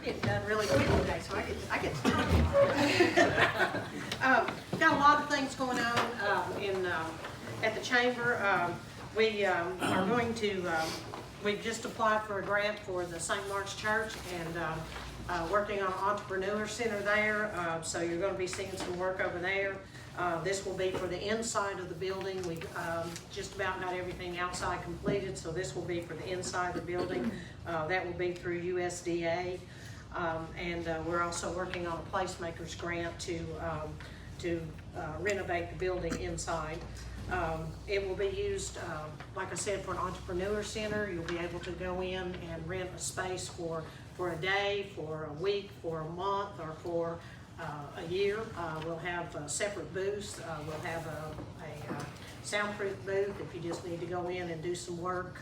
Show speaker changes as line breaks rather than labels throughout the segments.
getting done really quick today, so I get to talk. Got a lot of things going on at the chamber. We are going to. We've just applied for a grant for the St. Mark's Church and working on an entrepreneur center there. So you're going to be seeing some work over there. This will be for the inside of the building. We just about got everything outside completed, so this will be for the inside of the building. That will be through USDA. And we're also working on a placemaker's grant to renovate the building inside. It will be used, like I said, for an entrepreneur center. You'll be able to go in and rent a space for a day, for a week, for a month, or for a year. We'll have separate booths. We'll have a soundproof booth if you just need to go in and do some work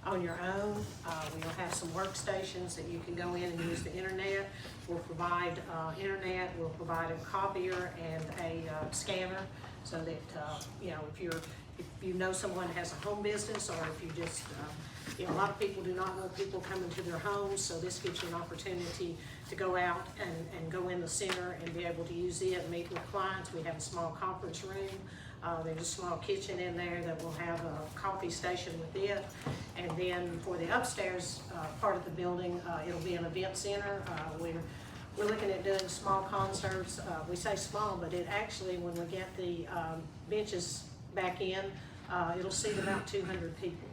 on your own. We'll have some workstations that you can go in and use the internet. We'll provide internet. We'll provide a copier and a scanner, so that if you know someone has a home business, or if you just a lot of people do not want people coming to their homes, so this gives you an opportunity to go out and go in the center and be able to use it and meet with clients. We have a small conference room. There's a small kitchen in there that will have a coffee station with it. And then for the upstairs part of the building, it'll be an event center. We're looking at doing small concerts. We say small, but it actually, when we get the benches back in, it'll seat about 200 people.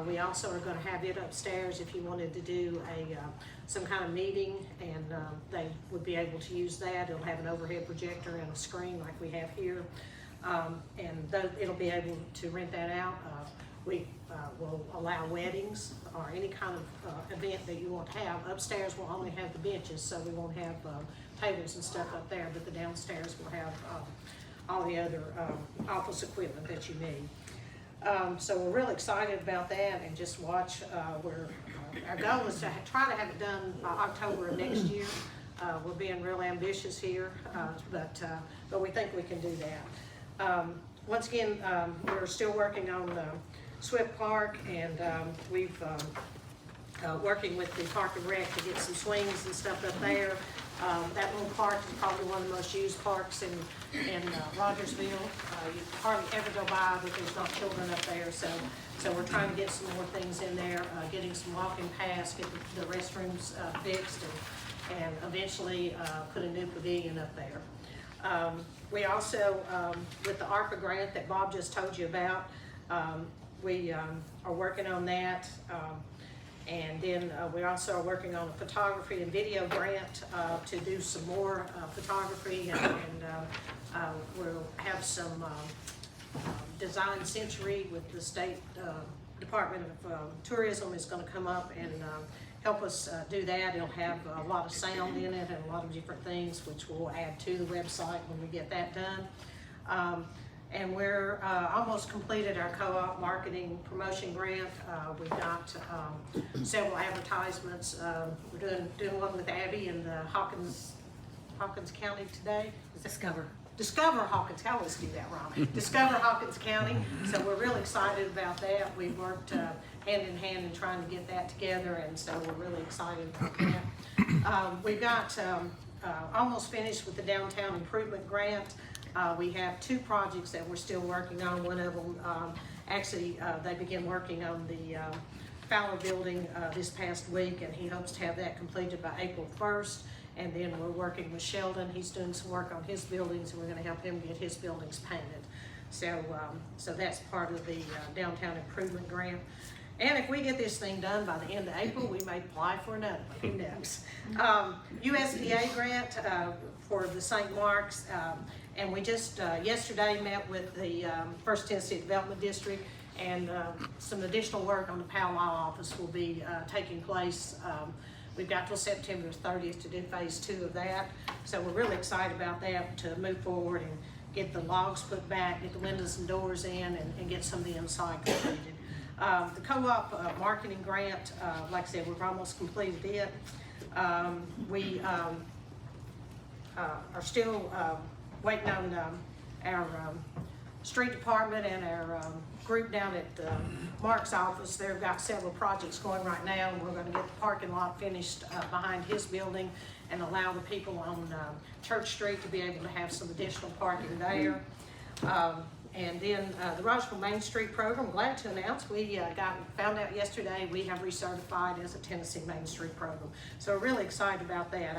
We also are going to have it upstairs if you wanted to do some kind of meeting, and they would be able to use that. It'll have an overhead projector and a screen like we have here, and it'll be able to rent that out. We will allow weddings or any kind of event that you want to have. Upstairs we'll only have the benches, so we won't have tables and stuff up there, but the downstairs will have all the other office equipment that you need. So we're really excited about that, and just watch. Our goal is to try to have it done by October of next year. We're being real ambitious here, but we think we can do that. Once again, we're still working on Swift Park, and we've working with the Park and Rec to get some swings and stuff up there. That little park is probably one of the most used parks in Rogersville. You hardly ever go by but there's not children up there, so we're trying to get some more things in there, getting some walking paths, get the restrooms fixed, and eventually put a new pavilion up there. We also, with the ARPA grant that Bob just told you about, we are working on that. And then we also are working on a photography and video grant to do some more photography, and we'll have some Design Century with the State Department of Tourism is going to come up and help us do that. It'll have a lot of sound in it and a lot of different things, which we'll add to the website when we get that done. And we're almost completed our co-op marketing promotion grant. We've got several advertisements. We're doing one with Abby in the Hawkins County today. Discover Hawkins County. I always do that wrong. Discover Hawkins County. So we're really excited about that. We've worked hand in hand in trying to get that together, and so we're really excited about that. We've got almost finished with the downtown improvement grant. We have two projects that we're still working on. One of them, they began working on the Fowler building this past week, and he hopes to have that completed by April 1st. And then we're working with Sheldon. He's doing some work on his buildings, and we're going to help him get his buildings painted. So that's part of the downtown improvement grant. And if we get this thing done by the end of April, we may apply for another one. Who knows? USDA grant for the St. Mark's. And we just yesterday met with the First Tennessee Development District, and some additional work on the Powell Law Office will be taking place. We've got till September 30th to do phase 2 of that. So we're really excited about that, to move forward and get the logs put back, get the windows and doors in, and get some of the inside completed. The co-op marketing grant, like I said, we've almost completed it. We are still waiting on our street department and our group down at Mark's office, they've got several projects going right now, and we're gonna get the parking lot finished behind his building and allow the people on Church Street to be able to have some additional parking there. And then the Rogersville Main Street program, I'm glad to announce, we found out yesterday we have recertified as a Tennessee Main Street program. So we're really excited about that.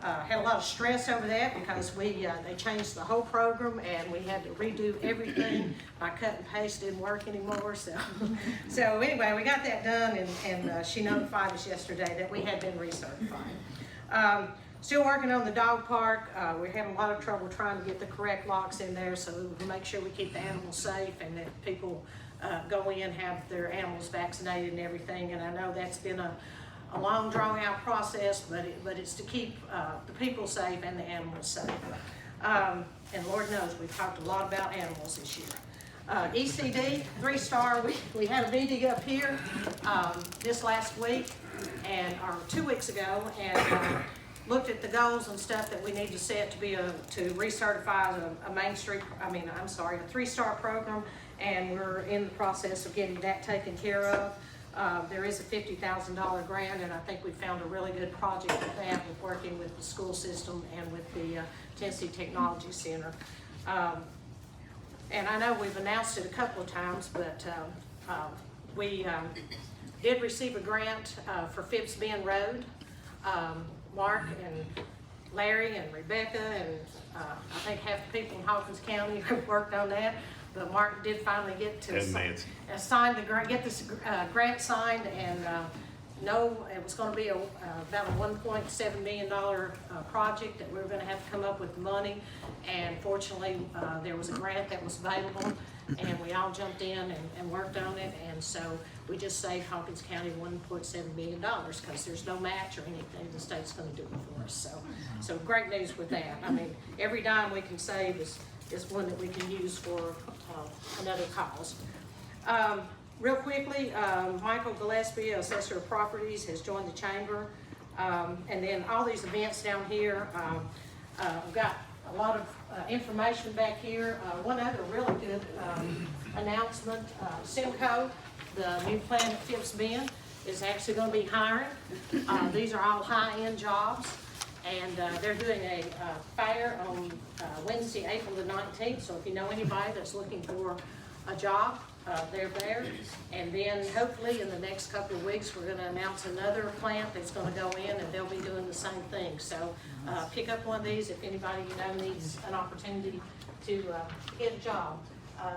I had a lot of stress over that because they changed the whole program and we had to redo everything. My cut and paste didn't work anymore. So anyway, we got that done, and she notified us yesterday that we had been recertified. Still working on the dog park. We're having a lot of trouble trying to get the correct locks in there, so we make sure we keep the animals safe and that people go in, have their animals vaccinated and everything. And I know that's been a long drawn out process, but it's to keep the people safe and the animals safe. And Lord knows we've talked a lot about animals this year. ECD, 3-star, we had a meeting up here this last week, or 2 weeks ago, and looked at the goals and stuff that we need to set to recertify a 3-star program, and we're in the process of getting that taken care of. There is a $50,000 grant, and I think we found a really good project with that, with working with the school system and with the Tennessee Technology Center. And I know we've announced it a couple of times, but we did receive a grant for Phipps Bend Road. Mark and Larry and Rebecca and I think half the people in Hawkins County have worked on that. But Mark did finally get to get this grant signed, and it was going to be about a $1.7 million project that we were going to have to come up with the money. And fortunately, there was a grant that was available, and we all jumped in and worked on it. And so we just saved Hawkins County $1.7 million because there's no match or anything. The state's going to do it for us. So great news with that. I mean, every dime we can save is one that we can use for another cause. Real quickly, Michael Gillespie, Assessor of Properties, has joined the chamber. And then all these events down here, we've got a lot of information back here. One other really good announcement, Simcoe, the new plant at Phipps Bend, is actually going to be hiring. These are all high-end jobs. And they're doing a fair on Wednesday, April the 19th. So if you know anybody that's looking for a job, they're there. And then hopefully in the next couple of weeks, we're going to announce another plant that's going to go in, and they'll be doing the same thing. So pick up one of these if anybody you know needs an opportunity to get a job.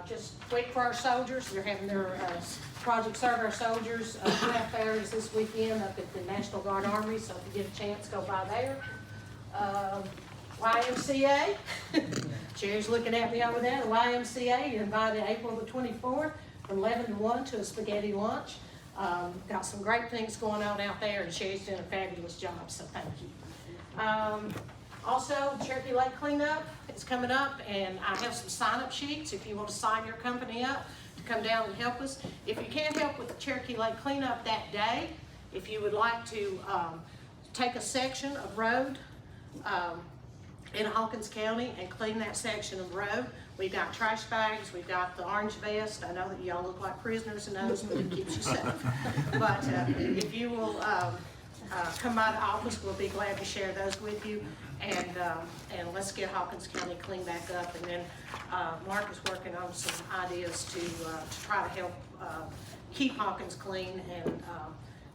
Just wait for our soldiers. They're having their Project Serve Our Soldiers craft fairs this weekend up at the National Guard Armory. So if you get a chance, go by there. YMCA, Sherry's looking at me over there. The YMCA, you're invited April the 24th from 11 to 1 to a spaghetti lunch. Got some great things going on out there, and Sherry's doing a fabulous job, so thank you. Also, Cherokee Lake Cleanup is coming up, and I have some sign-up sheets if you want to sign your company up to come down and help us. If you can't help with the Cherokee Lake Cleanup that day, if you would like to take a section of road in Hawkins County and clean that section of road. We've got trash bags, we've got the orange vest. I know that y'all look like prisoners in those, but it keeps you safe. But if you will come by the office, we'll be glad to share those with you. And let's get Hawkins County cleaned back up. And then Mark is working on some ideas to try to help keep Hawkins clean. And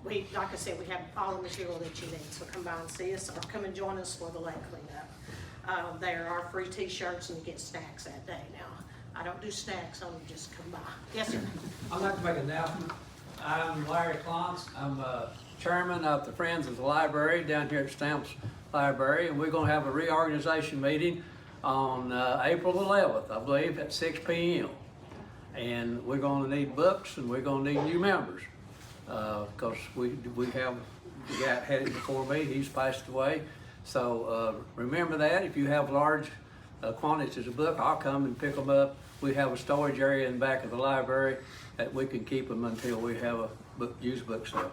like I said, we have all the material that you need. So come by and see us, or come and join us for the lake cleanup. There are free t-shirts, and you get snacks that day. Now, I don't do snacks, only just come by. Yes, sir.
I'd like to make an announcement. I'm Larry Klontz. I'm chairman of the Friends of the Library down here at Stamps Library, and we're going to have a reorganization meeting on April 11th, I believe, at 6 p.m. And we're going to need books, and we're going to need new members because we have the guy had it before me. He's passed away. So remember that. If you have large quantities of book, I'll come and pick them up. We have a storage area in the back of the library that we can keep them until we have a used book sale.